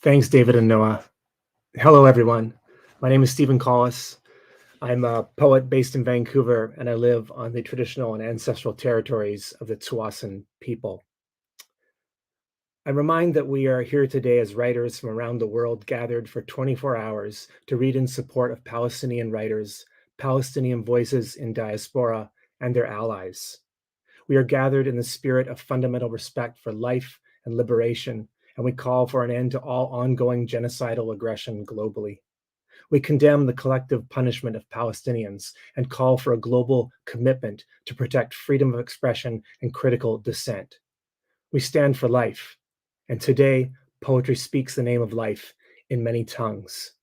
Thanks, David and Noah. Hello, everyone. My name is Stephen Collis. I'm a poet based in Vancouver, and I live on the traditional and ancestral territories of the Tsuwasan people. I remind that we are here today as writers from around the world gathered for 24 hours to read in support of Palestinian writers, Palestinian voices in diaspora, and their allies. We are gathered in the spirit of fundamental respect for life and liberation, and we call for an end to all ongoing genocidal aggression globally. We condemn the collective punishment of Palestinians and call for a global commitment to protect freedom of expression and critical dissent. We stand for life, and today, poetry speaks the name of life in many tongues.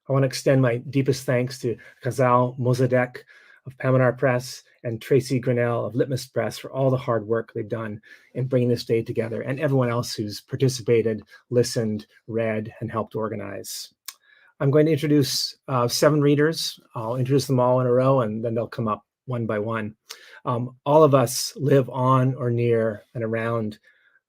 I want to extend my deepest thanks to Ghazal Mossadegh of Paminar Press and Tracy Grinnell of Litmus Press for all the hard work they've done in bringing this day together, and everyone else who's participated, listened, read, and helped organize. I'm going to introduce 7 readers. I'll introduce them all in a row, and then they'll come up one by one. All of us live on or near and around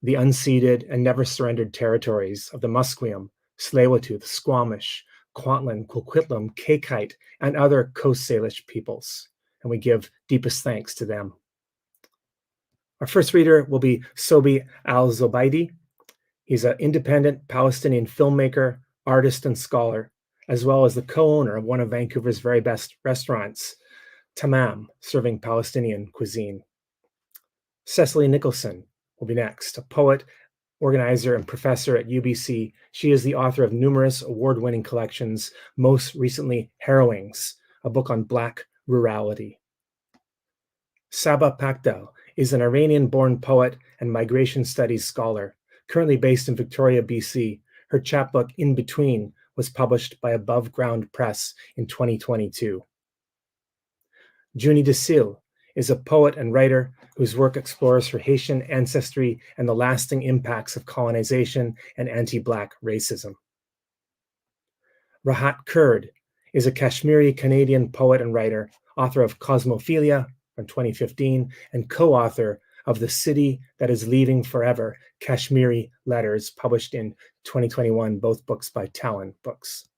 the unceded and never surrendered territories of the Musqueam, Tsleil-Waututh, Squamish, Kwantlen, Coquitlam, Kaikite, and other Coast Salish peoples, and we give deepest thanks to them. Our first reader will be Sobhi Al-Zobaidi. He's an independent Palestinian filmmaker, artist, and scholar, as well as the co-owner of one of Vancouver's very best restaurants, Tamam, serving Palestinian cuisine. Cecily Nicholson will be next, a poet, organizer, and professor at UBC. She is the author of numerous award-winning collections, most recently Harrowings, a book on Black rurality. Saba Pakdel is an Iranian-born poet and migration studies scholar, currently based in Victoria, BC. Her chapbook, In Between, was published by Above Ground Press in 2022. Junie Desil is a poet and writer whose work explores her Haitian ancestry and the lasting impacts of colonization and anti-Black racism. Rahat Kurd is a Kashmiri-Canadian poet and writer, author of Cosmophilia from 2015, and co-author of The City That Is Leaving Forever, Kashmiri Letters, published in 2021, both books by Talon Books.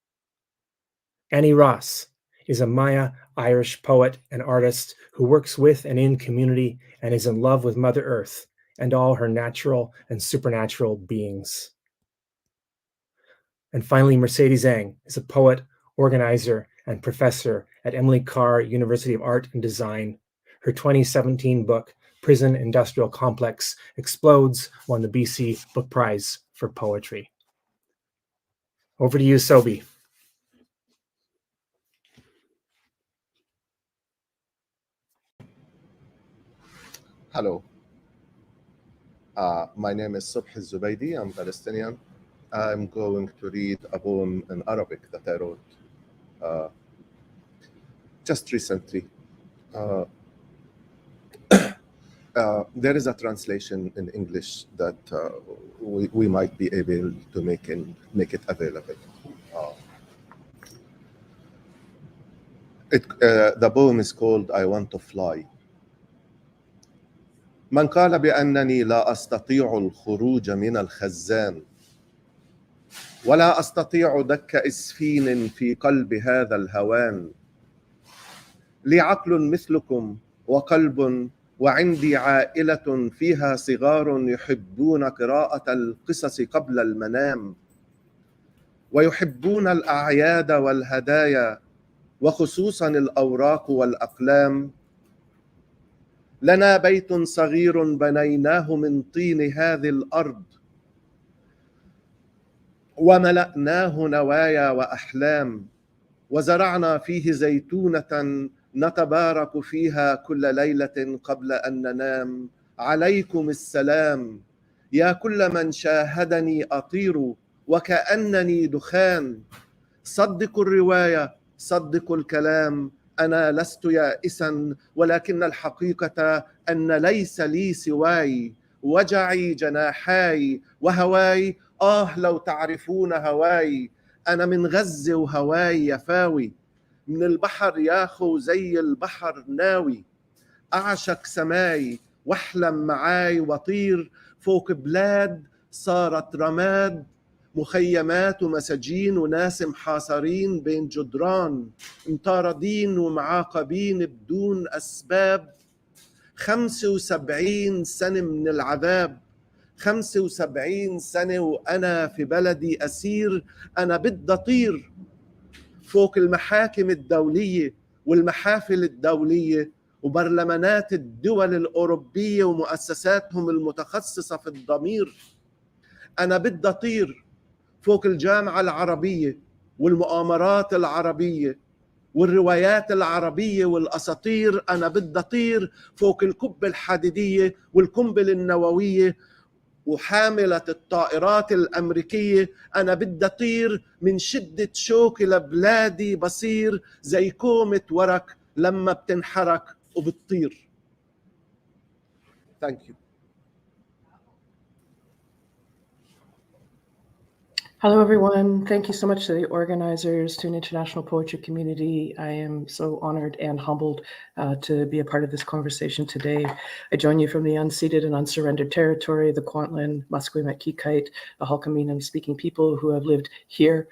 Annie Ross is a Maya Irish poet and artist who works with and in community and is in love with Mother Earth and all her natural and supernatural beings. And finally, Mercedes Zhang is a poet, organizer, and professor at Emily Carr University of Art and Design. Her 2017 book, Prison Industrial Complex Explodes, won the BC Book Prize for Poetry. Over to you, Sobhi. Hello. My name is Sobhi Al-Zobaidi. I'm Palestinian. I'm going to read a poem in Arabic that I wrote just recently. There is a translation in English that we might be able to make it available. The poem is called I Want to Fly. من قال بأنني لا أستطيع الخروج من الخزان ولا أستطيع دك إسفين في قلب هذا الهوان لي عقل مثلكم وقلب وعندي عائلة فيها صغار يحبون قراءة القصص قبل المنام ويحبون الأعياد والهدايا وخصوصا الأوراق والأقلام لنا بيت صغير بنيناه من طين هذه الأرض وملأناه نوايا وأحلام وزرعنا فيه زيتونة نتبارك فيها كل ليلة قبل أن ننام عليكم السلام يا كل من شاهدني أطير وكأنني دخان صدقوا الرواية صدقوا الكلام أنا لست يائسا ولكن الحقيقة أن ليس لي سواي وجعي جناحاي وهواي لو تعرفون هواي أنا من غز وهواي يفاوي من البحر ياخو زي البحر ناوي أعشق سماي واحلم معاي وطير فوق بلاد صارت رماد مخيمات ومساجين وناس محاصرين بين جدران، مطاردين ومعاقبين بدون أسباب. 75 سنة من العذاب، 75 سنة وأنا في بلدي أسير. أنا بدي أطير فوق المحاكم الدولية والمحافل الدولية وبرلمانات الدول الأوروبية ومؤسساتهم المتخصصة في الضمير. أنا بدي أطير فوق الجامعة العربية والمؤامرات العربية والروايات العربية والأساطير. أنا بدي أطير فوق القبة الحديدية والقنبلة النووية وحاملة الطائرات الأمريكية. أنا بدي أطير من شدة شوقي لبلادي، بصير زي كومة ورق لما بتنحرك وبتطير. Thank you. Hello, everyone. Thank you so much to the organizers, to an international poetry community. I am so honored and humbled to be a part of this conversation today. I join you from the unceded and unsurrendered territory, the Kwantlen, Musqueam, Kikite, the Halkamenan speaking people who have lived here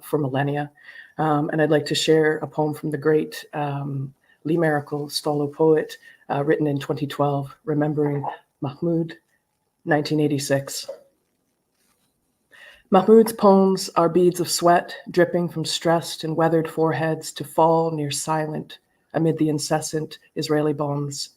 for millennia. And I'd like to share a poem from the great Lee Miracle, Stalo poet, written in 2012, remembering Mahmoud, 1986. Mahmoud's poems are beads of sweat dripping from stressed and weathered foreheads to fall near silent amid the incessant Israeli bombs,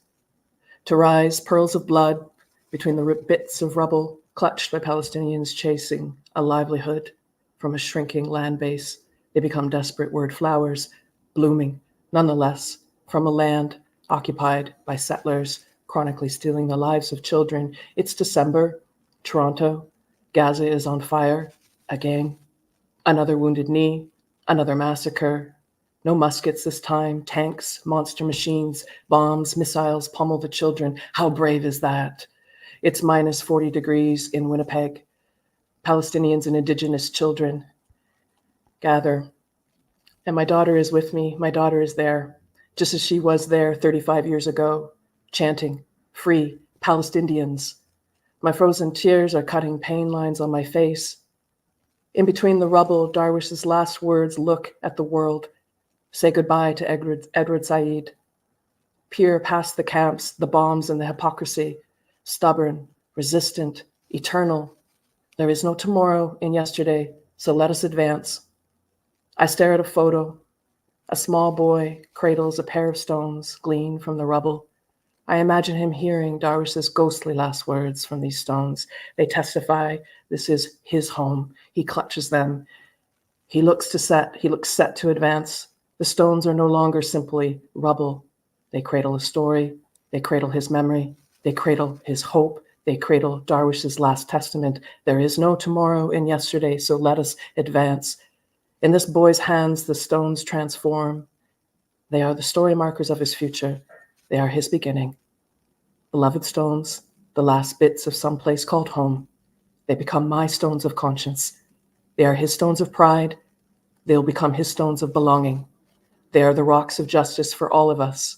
to rise pearls of blood between the bits of rubble clutched by Palestinians chasing a livelihood from a shrinking land base. They become desperate word flowers, blooming nonetheless from a land occupied by settlers, chronically stealing the lives of children. It's December, Toronto. Gaza is on fire again. Another wounded knee, another massacre. No muskets this time, tanks, monster machines, bombs, missiles pummel the children. How brave is that? It's minus 40 degrees in Winnipeg. Palestinians and Indigenous children gather. And my daughter is with me. My daughter is there, just as she was there 35 years ago, chanting, "Free Palestinians." My frozen tears are cutting pain lines on my face. In between the rubble, Darwish's last words look at the world, say goodbye to Edward Said. Peer past the camps, the bombs and the hypocrisy, stubborn, resistant, eternal. There is no tomorrow in yesterday, so let us advance. I stare at a photo. A small boy cradles a pair of stones gleaned from the rubble. I imagine him hearing Darwish's ghostly last words from these stones. They testify this is his home. He clutches them. He looks set to advance. The stones are no longer simply rubble. They cradle a story. They cradle his memory. They cradle his hope. They cradle Darwish's last testament. There is no tomorrow in yesterday, so let us advance. In this boy's hands, the stones transform. They are the story markers of his future. They are his beginning. Beloved stones, the last bits of some place called home. They become my stones of conscience. They are his stones of pride. They'll become his stones of belonging. They are the rocks of justice for all of us.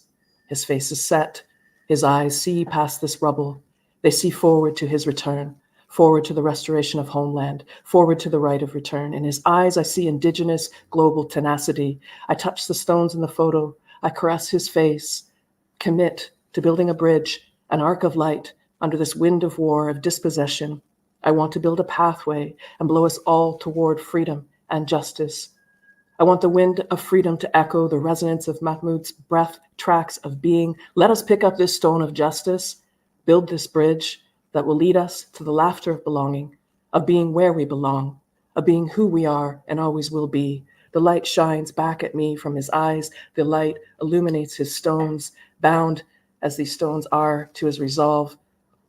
His face is set. His eyes see past this rubble. They see forward to his return, forward to the restoration of homeland, forward to the right of return. In his eyes, I see indigenous global tenacity. I touch the stones in the photo. I caress his face. Commit to building a bridge, an arc of light under this wind of war, of dispossession. I want to build a pathway and blow us all toward freedom and justice. I want the wind of freedom to echo the resonance of Mahmoud's breath tracks of being. Let us pick up this stone of justice, build this bridge that will lead us to the laughter of belonging, of being where we belong, of being who we are and always will be. The light shines back at me from his eyes. The light illuminates his stones, bound as these stones are to his resolve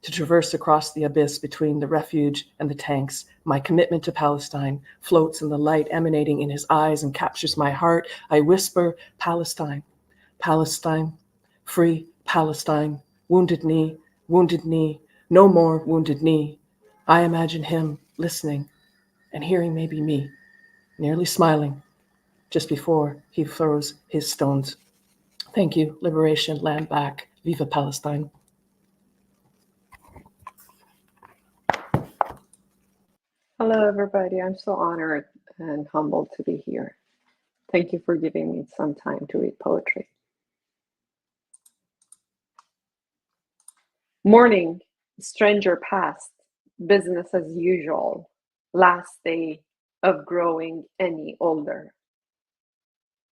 to traverse across the abyss between the refuge and the tanks. My commitment to Palestine floats in the light emanating in his eyes and captures my heart. I whisper, Palestine, Palestine, free Palestine, wounded knee, no more wounded knee. I imagine him listening and hearing maybe me, nearly smiling, just before he throws his stones. Thank you. Liberation, land back. Viva Palestine. Hello, everybody. I'm so honored and humbled to be here. Thank you for giving me some time to read poetry. Morning, stranger past, business as usual, last day of growing any older.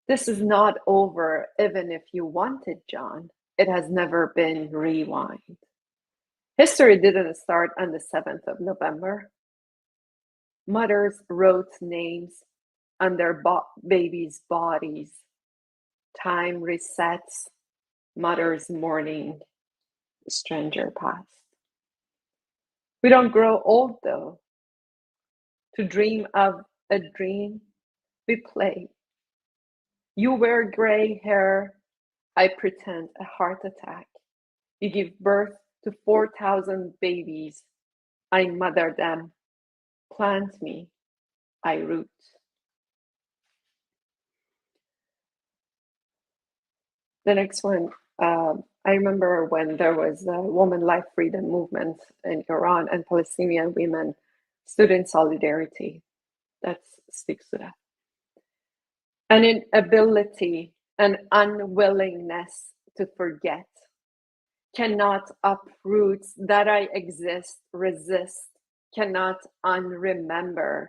This is not over, even if you want it, John. It has never been rewind. History didn't start on the 7th of November. Mothers wrote names on their babies' bodies. Time resets, mother's mourning, stranger past. We don't grow old though. To dream of a dream, we play. You wear gray hair, I pretend a heart attack. You give birth to 4,000 babies, I mother them. Plant me, I root. The next one, I remember when there was a woman life freedom movement in Iran and Palestinian women stood in solidarity. That speaks to that. An inability, an unwillingness to forget cannot uproot that I exist, resist, cannot unremember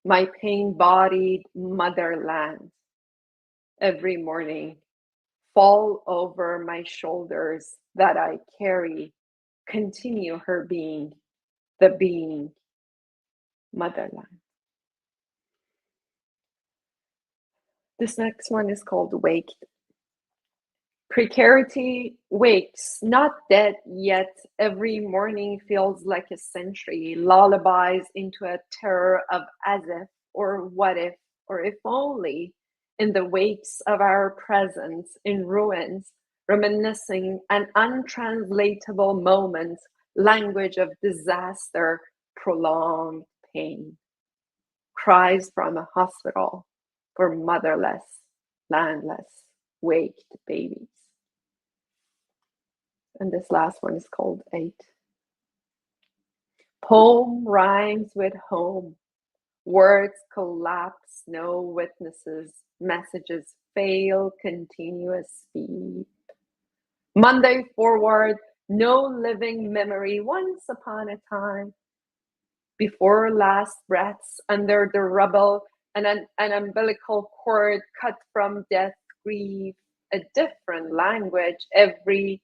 my pain-bodied motherland. Every morning, fall over my shoulders that I carry, continue her being, the being, motherland. This next one is called Waked. Precarity wakes, not dead yet. Every morning feels like a century, lullabies into a terror of as if, or what if, or if only, in the wakes of our presence in ruins, reminiscing an untranslatable moment, language of disaster, prolonged pain. Cries from a hospital for motherless, landless, waked babies. And this last one is called 8. Poem rhymes with home. Words collapse, no witnesses. Messages fail, continuous speed. Monday forward, no living memory. Once upon a time, before last breaths, under the rubble, an umbilical cord cut from death, grief, a different language. Every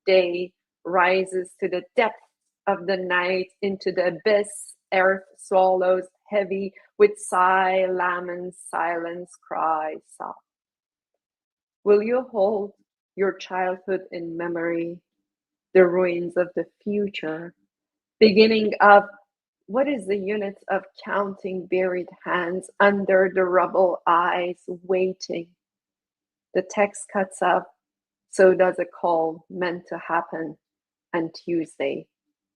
day rises to the depth of the night, into the abyss. Earth swallows heavy with sigh, laments, silence, cry, sob. Will you hold your childhood in memory, the ruins of the future, beginning of what is the unit of counting buried hands under the rubble, eyes waiting? The text cuts up, so does a call meant to happen on Tuesday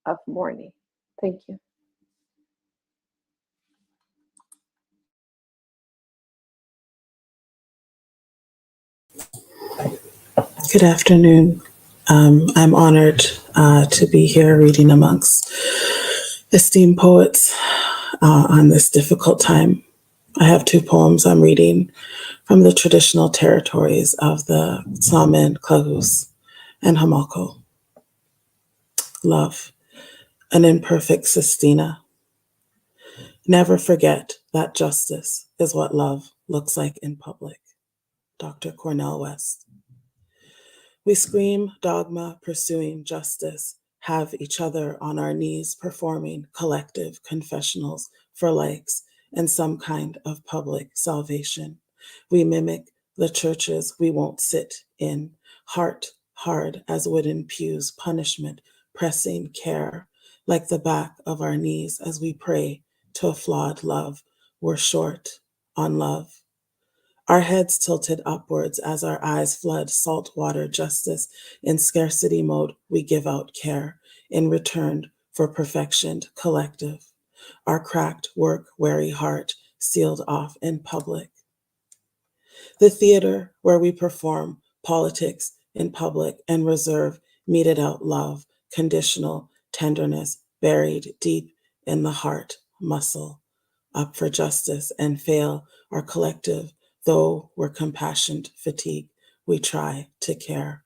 of morning. Thank you. Good afternoon. I'm honored to be here reading amongst esteemed poets on this difficult time. I have 2 poems I'm reading from the traditional territories of the Tsamen, Klagus, and Hamalko. Love, an imperfect sestina. Never forget that justice is what love looks like in public. Dr. Cornel West. We scream dogma, pursuing justice, have each other on our knees performing collective confessionals for likes and some kind of public salvation. We mimic the churches we won't sit in, heart hard as wooden pews, punishment, pressing care, like the back of our knees as we pray to a flawed love. We're short on love. Our heads tilted upwards as our eyes flood saltwater justice. In scarcity mode, we give out care in return for perfectioned collective. Our cracked, work-weary heart sealed off in public. The theater where we perform politics in public and reserve meted out love, conditional tenderness buried deep in the heart muscle up for justice and fail our collective, though we're compassionate fatigue, we try to care.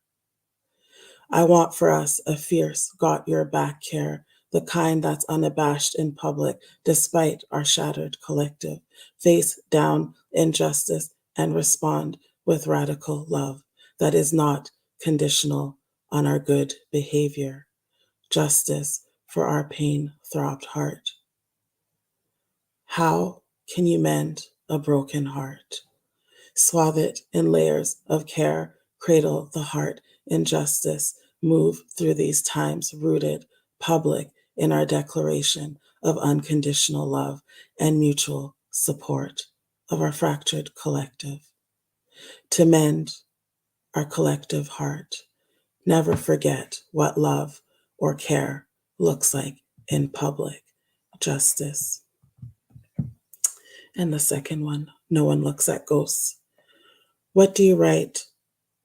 I want for us a fierce, got your back care, the kind that's unabashed in public, despite our shattered collective, face down injustice and respond with radical love that is not conditional on our good behavior. Justice for our pain-throbbed heart. How can you mend a broken heart? Swathe it in layers of care, cradle the heart in justice, move through these times rooted, public in our declaration of unconditional love and mutual support of our fractured collective. To mend our collective heart, never forget what love or care looks like in public justice. And the second one, no one looks at ghosts. What do you write?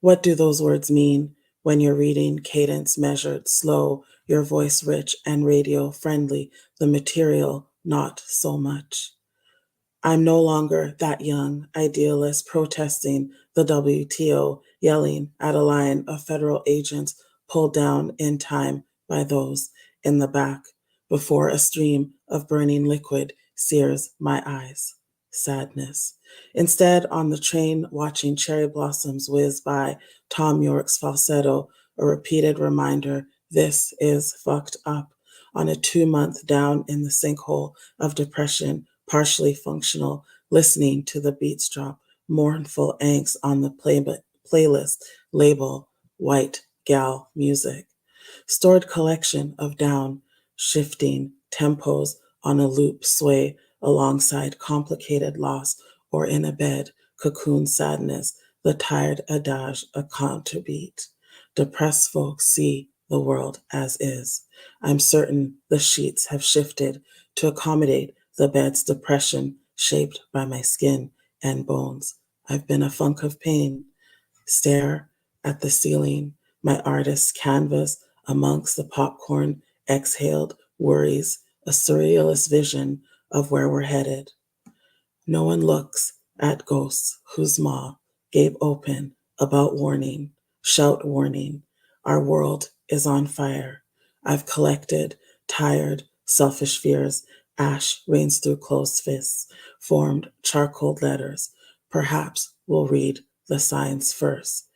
What do those words mean when you're reading cadence measured, slow, your voice rich and radio friendly, the material not so much? I'm no longer that young idealist protesting the WTO, yelling at a line of federal agents pulled down in time by those in the back before a stream of burning liquid sears my eyes. Sadness. Instead, on the train, watching cherry blossoms whiz by, Tom York's falsetto, a repeated reminder, this is fucked up. On a 2-month down in the sinkhole of depression, partially functional, listening to the beats drop, mournful angst on the playlist, label, white gal music. Stored collection of down, shifting tempos on a loop sway alongside complicated loss or in a bed, cocoon sadness, the tired adage, a counterbeat. Depressed folks see the world as is. I'm certain the sheets have shifted to accommodate the bed's depression shaped by my skin and bones. I've been a funk of pain. Stare at the ceiling, my artist's canvas amongst the popcorn, exhaled worries, a surrealist vision of where we're headed. No one looks at ghosts whose maw gave open about warning, shout warning. Our world is on fire. I've collected tired, selfish fears. Ash rains through closed fists, formed charcoal letters. Perhaps we'll read the signs first.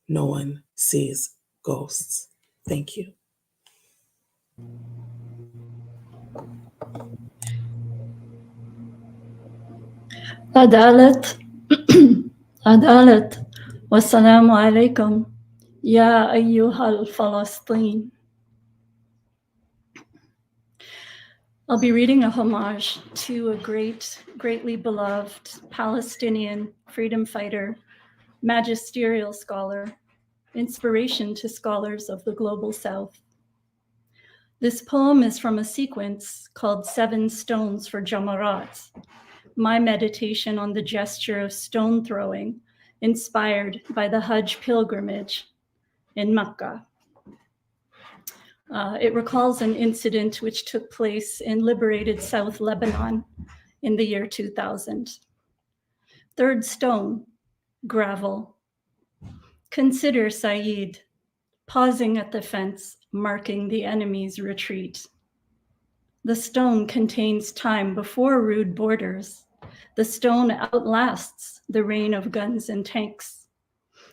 No one sees ghosts. Thank you. عدالة عدالة والسلام عليكم يا أيها الفلسطين. I'll be reading a homage to a greatly beloved Palestinian freedom fighter, magisterial scholar, inspiration to scholars of the global South. This poem is from a sequence called 7 Stones for Jamarat, my meditation on the gesture of stone throwing, inspired by the Hajj pilgrimage in Mecca. It recalls an incident which took place in liberated South Lebanon in the year 2000. 3rd stone, gravel. Consider Saeed, pausing at the fence, marking the enemy's retreat. The stone contains time before rude borders. The stone outlasts the reign of guns and tanks.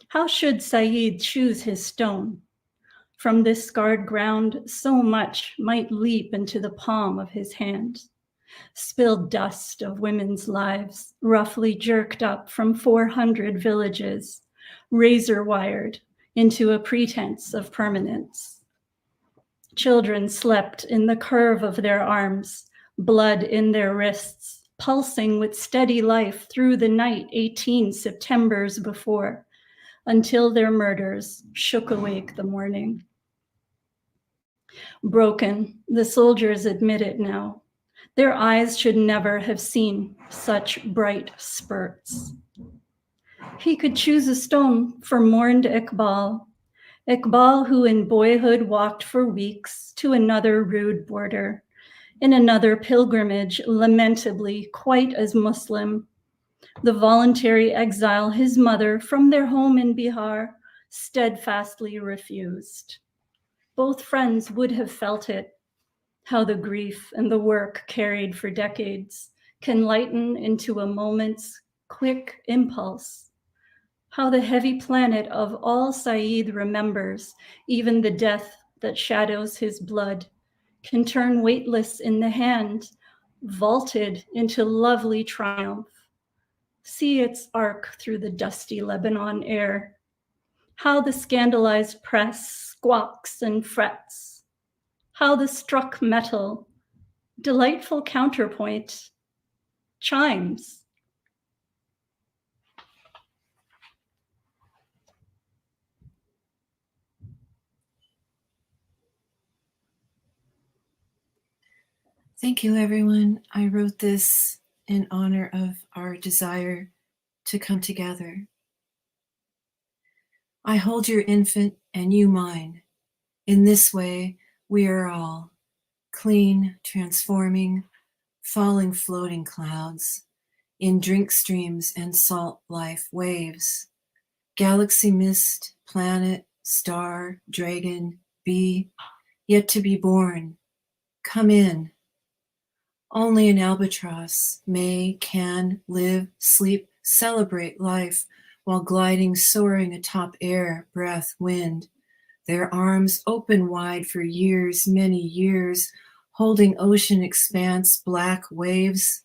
How should Saeed choose his stone? From this scarred ground, so much might leap into the palm of his hand. Spilled dust of women's lives, roughly jerked up from 400 villages, razor wired into a pretense of permanence. Children slept in the curve of their arms, blood in their wrists, pulsing with steady life through the night 18 Septembers before, until their murders shook awake the morning. Broken, the soldiers admit it now. Their eyes should never have seen such bright spurts. He could choose a stone for mourned Iqbal, Iqbal who in boyhood walked for weeks to another rude border, In another pilgrimage, lamentably quite as Muslim, the voluntary exile his mother from their home in Bihar steadfastly refused. Both friends would have felt it, how the grief and the work carried for decades can lighten into a moment's quick impulse. How the heavy planet of all Saeed remembers, even the death that shadows his blood, can turn weightless in the hand, vaulted into lovely triumph. See its arc through the dusty Lebanon air. How the scandalized press squawks and frets. How the struck metal, delightful counterpoint, chimes. Thank you, everyone. I wrote this in honor of our desire to come together. I hold your infant and you mine. In this way, we are all clean, transforming, falling, floating clouds in drink streams and salt life waves. Galaxy mist, planet, star, dragon, bee, yet to be born. Come in. Only an albatross may, can, live, sleep, celebrate life while gliding, soaring atop air, breath, wind. Their arms open wide for years, many years, holding ocean expanse, black waves.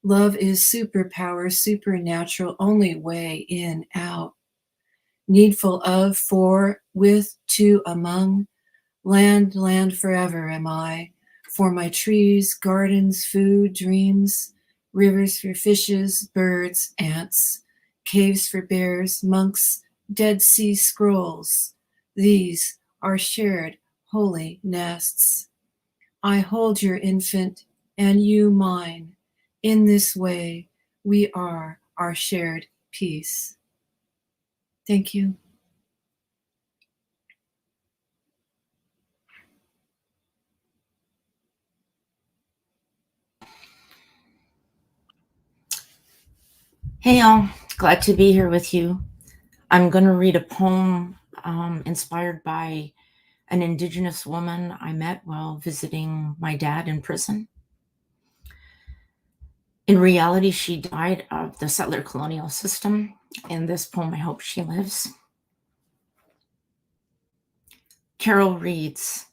Love is superpower, supernatural, only way in, out. Needful of, for, with, to, among. Land, land forever am I. For my trees, gardens, food, dreams, rivers for fishes, birds, ants, caves for bears, monks, Dead Sea Scrolls. These are shared holy nests. I hold your infant and you mine. In this way, we are our shared peace. Thank you. Hey y'all, glad to be here with you. I'm going to read a poem inspired by an Indigenous woman I met while visiting my dad in prison. In reality, she died of the settler colonial system. In this poem, I hope she lives. Carol reads,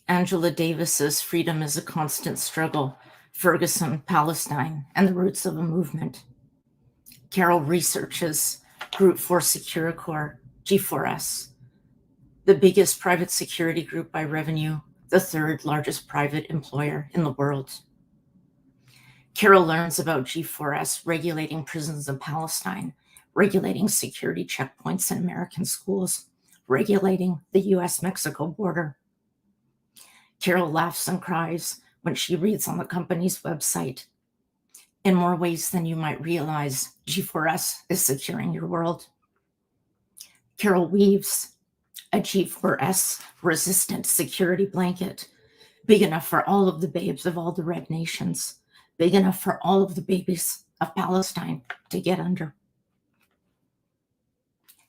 Angela Davis's Freedom is a Constant Struggle, Ferguson, Palestine, and the Roots of a Movement. Carol researches Group for Secure Corps, G4S, the biggest private security group by revenue, the third largest private employer in the world. Carol learns about G4S regulating prisons in Palestine, regulating security checkpoints in American schools, regulating the US-Mexico border. Carol laughs and cries when she reads on the company's website, in more ways than you might realize, G4S is securing your world. Carol weaves a G4S resistant security blanket, big enough for all of the babes of all the red nations, big enough for all of the babies of Palestine to get under.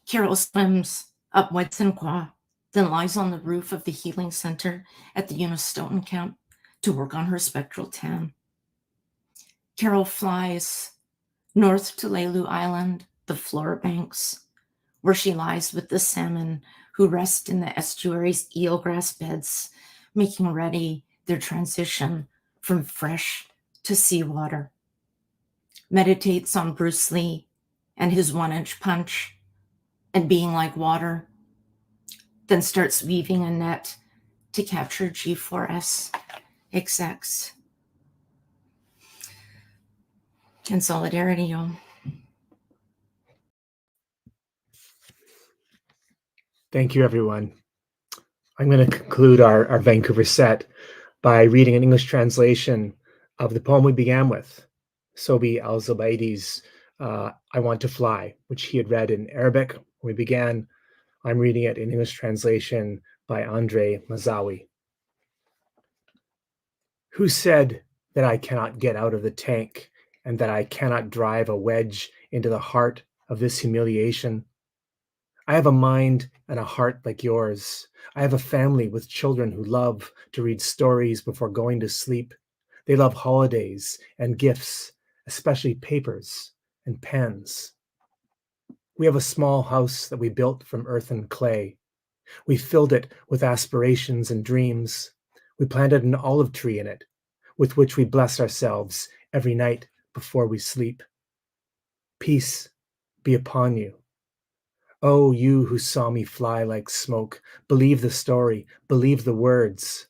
Carol swims up Wet'suwet'en, then lies on the roof of the healing center at the Soughton camp to work on her spectral tan. Carol flies north to Leilu Island, the Flora Banks, where she lies with the salmon who rest in the estuary's eelgrass beds, making ready their transition from fresh to seawater. Meditates on Bruce Lee and his 1-inch punch and being like water, then starts weaving a net to capture G4S execs. In solidarity, y'all. Thank you, everyone. I'm going to conclude our Vancouver set by reading an English translation of the poem we began with, Sobhi Al-Zobaidi's I Want to Fly, which he had read in Arabic when we began. I'm reading it in English translation by Andre Mazawi. Who said that I cannot get out of the tank and that I cannot drive a wedge into the heart of this humiliation? I have a mind and a heart like yours. I have a family with children who love to read stories before going to sleep. They love holidays and gifts, especially papers and pens. We have a small house that we built from earth and clay. We filled it with aspirations and dreams. We planted an olive tree in it, with which we bless ourselves every night before we sleep. Peace be upon you. Oh, you who saw me fly like smoke, believe the story, believe the words.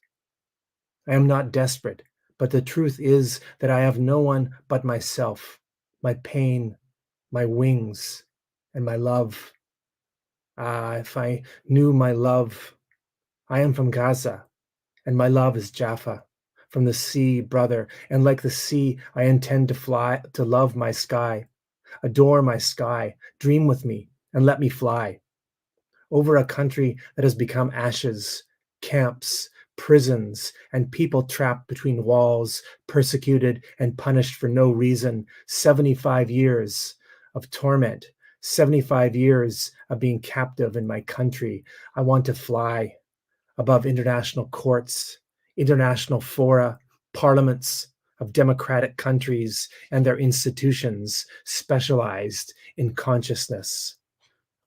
I am not desperate, but the truth is that I have no one but myself, my pain, my wings, and my love. Ah, if I knew my love. I am from Gaza, and my love is Jaffa, from the sea, brother, and like the sea, I intend to fly, to love my sky, adore my sky, dream with me, and let me fly over a country that has become ashes, camps, prisons, and people trapped between walls, persecuted and punished for no reason. 75 years of torment, 75 years of being captive in my country. I want to fly above international courts, international fora, parliaments of democratic countries and their institutions specialized in consciousness.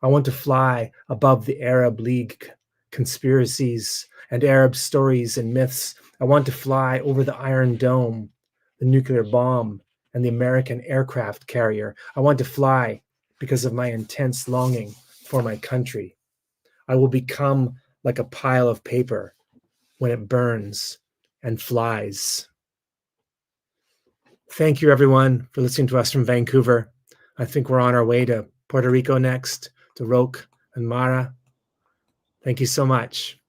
I want to fly above the Arab League conspiracies and Arab stories and myths. I want to fly over the Iron Dome, the nuclear bomb, and the American aircraft carrier. I want to fly because of my intense longing for my country. I will become like a pile of paper when it burns and flies. Thank you, everyone, for listening to us from Vancouver. I think we're on our way to Puerto Rico next, to Roque and Mara. Thank you so much.